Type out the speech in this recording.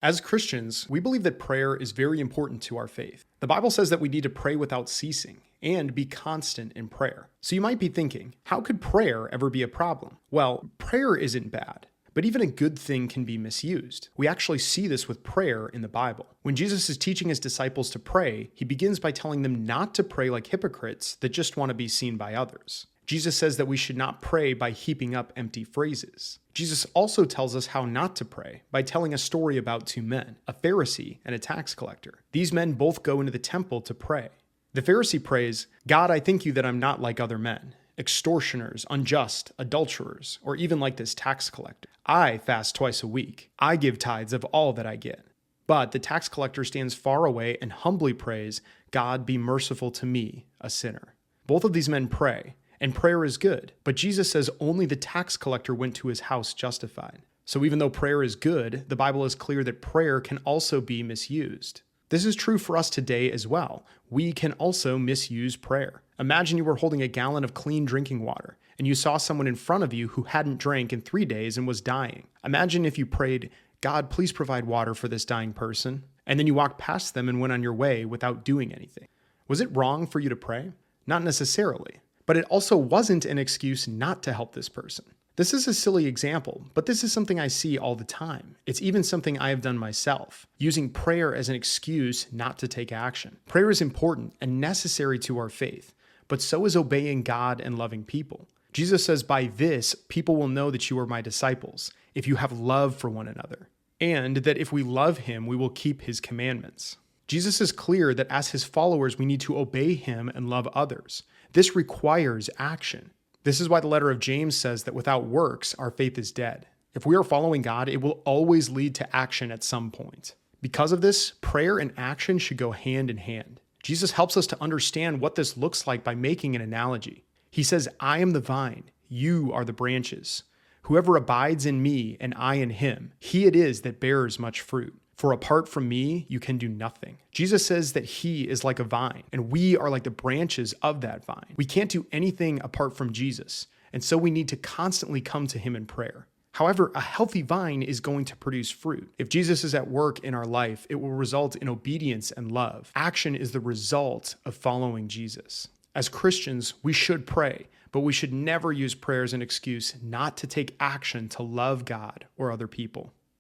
As Christians, we believe that prayer is very important to our faith. The Bible says that we need to pray without ceasing and be constant in prayer. So you might be thinking, how could prayer ever be a problem? Well, prayer isn't bad, but even a good thing can be misused. We actually see this with prayer in the Bible. When Jesus is teaching his disciples to pray, he begins by telling them not to pray like hypocrites that just want to be seen by others. Jesus says that we should not pray by heaping up empty phrases. Jesus also tells us how not to pray by telling a story about two men, a Pharisee and a tax collector. These men both go into the temple to pray. The Pharisee prays, "God, I thank you that I'm not like other men, extortioners, unjust, adulterers, or even like this tax collector. I fast twice a week. I give tithes of all that I get." But the tax collector stands far away and humbly prays, "God, be merciful to me, a sinner." Both of these men pray, and prayer is good, but Jesus says only the tax collector went to his house justified. So even though prayer is good, the Bible is clear that prayer can also be misused. This is true for us today as well. We can also misuse prayer. Imagine you were holding a gallon of clean drinking water, and you saw someone in front of you who hadn't drank in 3 days and was dying. Imagine if you prayed, "God, please provide water for this dying person," and then you walked past them and went on your way without doing anything. Was it wrong for you to pray? Not necessarily. But it also wasn't an excuse not to help this person. This is a silly example, but this is something I see all the time. It's even something I have done myself, using prayer as an excuse not to take action. Prayer is important and necessary to our faith, but so is obeying God and loving people. Jesus says, "By this, people will know that you are my disciples, if you have love for one another, and that if we love him, we will keep his commandments." Jesus is clear that as his followers, we need to obey him and love others. This requires action. This is why the letter of James says that without works, our faith is dead. If we are following God, it will always lead to action at some point. Because of this, prayer and action should go hand in hand. Jesus helps us to understand what this looks like by making an analogy. He says, "I am the vine, you are the branches. Whoever abides in me and I in him, he it is that bears much fruit. For apart from me, you can do nothing." Jesus says that he is like a vine, and we are like the branches of that vine. We can't do anything apart from Jesus, and so we need to constantly come to him in prayer. However, a healthy vine is going to produce fruit. If Jesus is at work in our life, it will result in obedience and love. Action is the result of following Jesus. As Christians, we should pray, but we should never use prayer as an excuse not to take action to love God or other people.